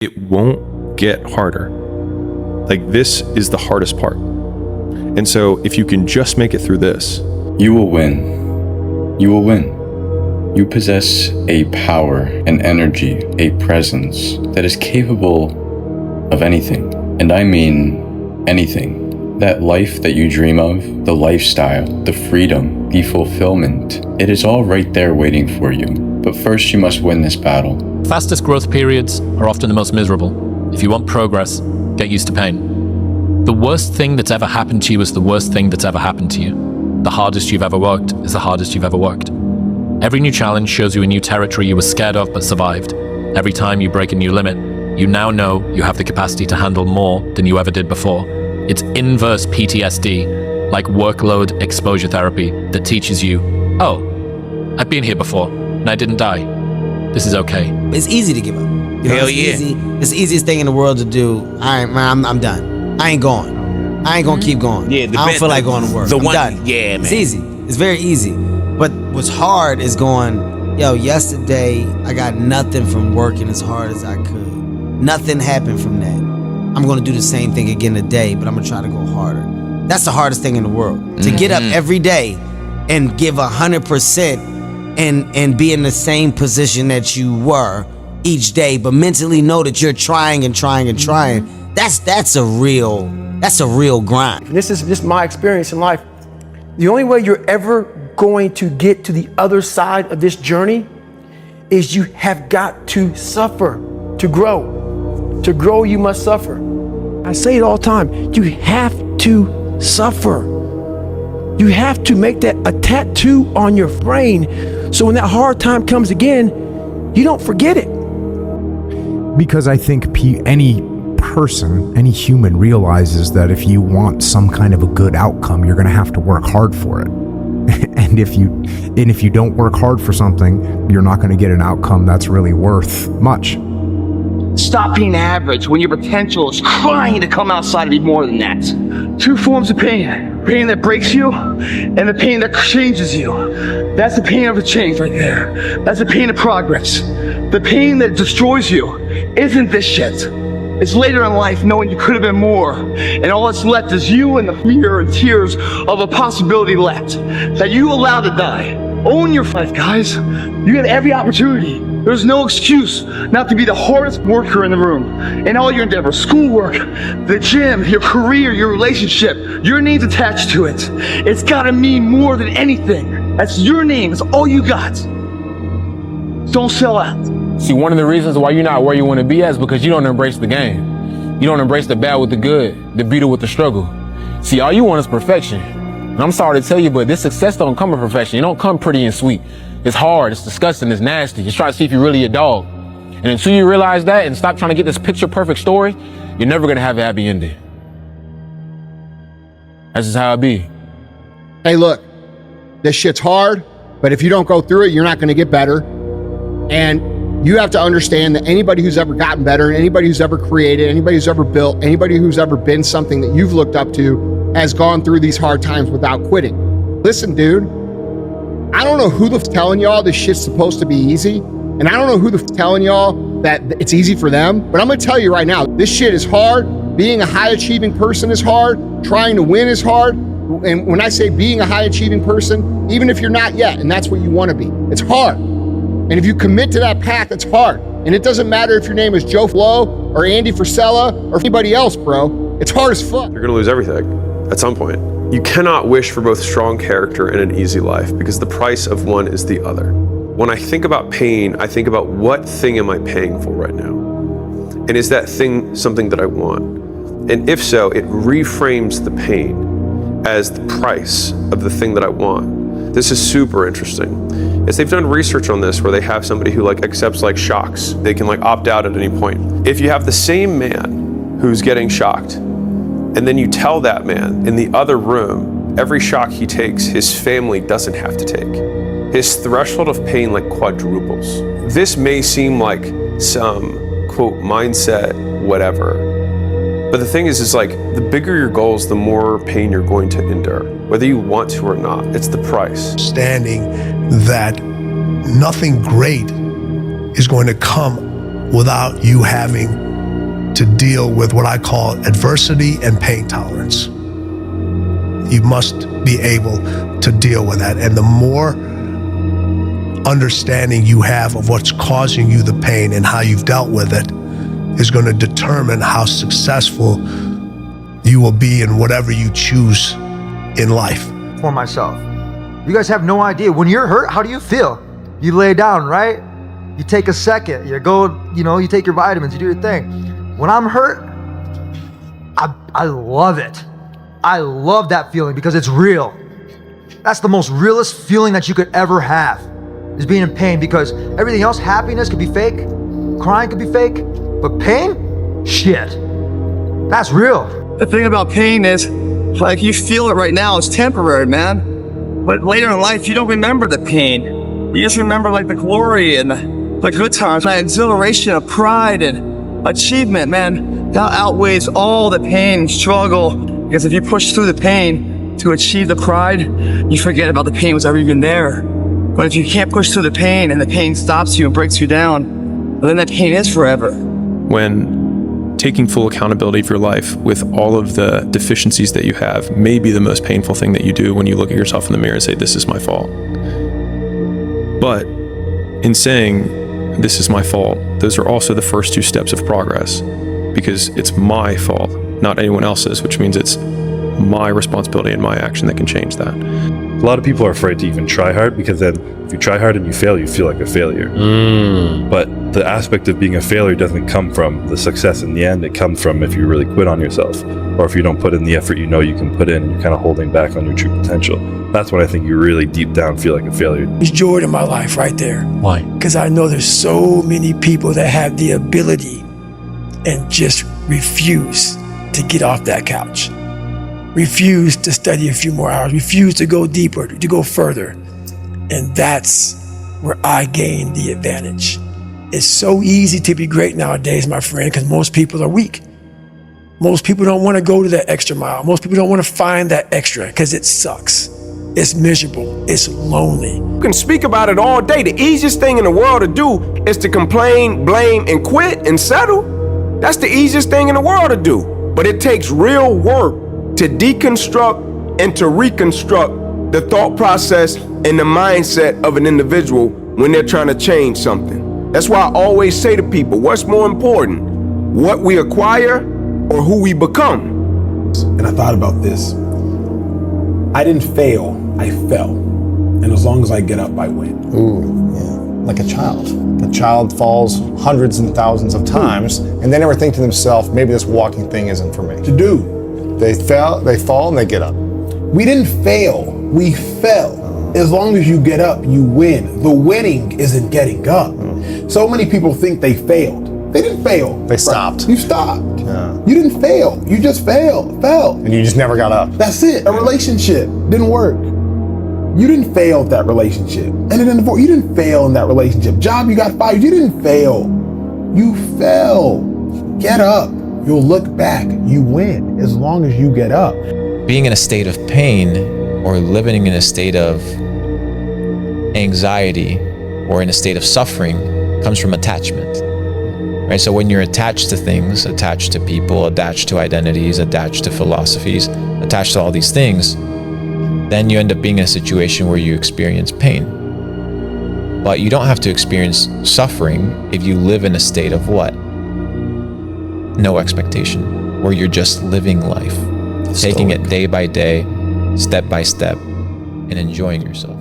it won't get harder. Like, this is the hardest part. And so if you can just make it through this, you will win. You will win. You possess a power, an energy, a presence that is capable of anything. And I mean anything. That life that you dream of, the lifestyle, the freedom, the fulfillment, it is all right there waiting for you. But first you must win this battle. Fastest growth periods are often the most miserable. If you want progress, get used to pain. The worst thing that's ever happened to you is the worst thing that's ever happened to you. The hardest you've ever worked is the hardest you've ever worked. Every new challenge shows you a new territory you were scared of but survived. Every time you break a new limit, you now know you have the capacity to handle more than you ever did before. It's inverse PTSD, like workload exposure therapy, that teaches you, oh, I've been here before and I didn't die. This is okay. It's easy to give up. Hell yeah. It's the easiest thing in the world to do. I'm done. I ain't going. I ain't gonna keep going. Yeah, I don't feel like going to work. I'm done. Yeah, man. It's easy. It's very easy. But what's hard is going, yo, yesterday I got nothing from working as hard as I could. Nothing happened from that. I'm gonna do the same thing again today, but I'm gonna try to go harder. That's the hardest thing in the world. To get up every day and give 100% and be in the same position that you were each day, but mentally know that you're trying and trying and trying. That's a real grind. This is just my experience in life. The only way you're ever going to get to the other side of this journey is you have got to suffer to grow. To grow, you must suffer. I say it all the time. You have to suffer. You have to make that a tattoo on your brain so when that hard time comes again, you don't forget it. Because I think any person, any human realizes that if you want some kind of a good outcome, you're going to have to work hard for it. And if you don't work hard for something, you're not going to get an outcome that's really worth much. Stop being average when your potential is crying to come outside and be more than that. Two forms of pain. Pain that breaks you and the pain that changes you. That's the pain of a change right there. That's the pain of progress. The pain that destroys you isn't this shit. It's later in life knowing you could have been more. And all that's left is you and the fear and tears of a possibility left that you allowed to die. Own your fight, guys. You get every opportunity. There's no excuse not to be the hardest worker in the room. In all your endeavors, schoolwork, the gym, your career, your relationship, your name's attached to it. It's gotta mean more than anything. That's your name, it's all you got. Don't sell out. See, one of the reasons why you're not where you want to be at is because you don't embrace the game. You don't embrace the bad with the good, the beauty with the struggle. See, all you want is perfection. And I'm sorry to tell you, but this success don't come in perfection. It don't come pretty and sweet. It's hard, it's disgusting, it's nasty. It's trying to see if you're really a dog. And until you realize that and stop trying to get this picture perfect story, you're never gonna have a happy ending. That's just how it be. Hey, look, this shit's hard, but if you don't go through it, you're not gonna get better. And you have to understand that anybody who's ever gotten better, anybody who's ever created, anybody who's ever built, anybody who's ever been something that you've looked up to has gone through these hard times without quitting. Listen, dude, I don't know who the f telling y'all this shit's supposed to be easy. And I don't know who the f telling y'all that it's easy for them. But I'm gonna tell you right now, this shit is hard. Being a high achieving person is hard. Trying to win is hard. And when I say being a high achieving person, even if you're not yet, and that's what you wanna be, it's hard. And if you commit to that path, it's hard. And it doesn't matter if your name is Joe Flo or Andy Frisella or anybody else, bro. It's hard as fuck. you're gonna lose everything at some point. You cannot wish for both strong character and an easy life because the price of one is the other. When I think about pain, I think about what thing am I paying for right now? And is that thing something that I want? And if so, it reframes the pain as the price of the thing that I want. This is super interesting. As they've done research on this where they have somebody who accepts shocks. They can opt out at any point. If you have the same man who's getting shocked, and then you tell that man in the other room, every shock he takes, his family doesn't have to take. His threshold of pain quadruples. This may seem like some, quote, mindset, whatever. But the thing is the bigger your goals, the more pain you're going to endure, whether you want to or not. It's the price. Understanding that nothing great is going to come without you having to deal with what I call adversity and pain tolerance. You must be able to deal with that. And the more understanding you have of what's causing you the pain and how you've dealt with it is going to determine how successful you will be in whatever you choose in life. For myself, you guys have no idea. When you're hurt, how do you feel? You lay down, right? You take a second, you go, you take your vitamins, you do your thing. When I'm hurt, I love it. I love that feeling because it's real. That's the most realest feeling that you could ever have, is being in pain, because everything else, happiness could be fake, crying could be fake, but pain, shit, that's real. The thing about pain is, like, you feel it right now, it's temporary, man. But later in life, you don't remember the pain. You just remember like the glory and the good times, that exhilaration of pride and achievement, man. That outweighs all the pain, struggle. Because if you push through the pain to achieve the pride, you forget about the pain was ever even there. But if you can't push through the pain and the pain stops you and breaks you down, then that pain is forever. When taking full accountability for your life with all of the deficiencies that you have may be the most painful thing that you do, when you look at yourself in the mirror and say, this is my fault. But in saying, this is my fault, those are also the first two steps of progress, because it's my fault, not anyone else's, which means it's my responsibility and my action that can change that. A lot of people are afraid to even try hard, because then if you try hard and you fail, you feel like a failure. But the aspect of being a failure doesn't come from the success in the end. It comes from if you really quit on yourself, or if you don't put in the effort you know you can put in, and you're kind of holding back on your true potential. That's when I think you really deep down feel like a failure. There's joy in my life right there. Why? Because I know there's so many people that have the ability and just refuse to get off that couch. Refuse to study a few more hours. Refuse to go deeper, to go further. And that's where I gain the advantage. It's so easy to be great nowadays, my friend, because most people are weak. Most people don't want to go to that extra mile. Most people don't want to find that extra because it sucks. It's miserable. It's lonely. You can speak about it all day. The easiest thing in the world to do is to complain, blame, and quit and settle. That's the easiest thing in the world to do. But it takes real work to deconstruct and to reconstruct the thought process and the mindset of an individual when they're trying to change something. That's why I always say to people, what's more important, what we acquire or who we become? And I thought about this. I didn't fail, I fell. And as long as I get up, I win. Ooh, yeah. Like a child. A child falls hundreds and thousands of times, and they never think to themselves, maybe this walking thing isn't for me. To do. They fall, and they get up. We didn't fail, we fell. As long as you get up, you win. The winning isn't getting up. So many people think they failed. They didn't fail. They stopped. You stopped. Yeah. You didn't fail. You just fell. And you just never got up. That's it. A relationship didn't work. You didn't fail at that relationship. And then you didn't fail in that relationship. Job, you got fired. You didn't fail. You fell. Get up. You'll look back. You win as long as you get up. Being in a state of pain or living in a state of anxiety or in a state of suffering comes from attachment. Right? So when you're attached to things, attached to people, attached to identities, attached to philosophies, attached to all these things, then you end up being in a situation where you experience pain. But you don't have to experience suffering if you live in a state of what? No expectation, where you're just living life, taking it day by day, step by step, and enjoying yourself.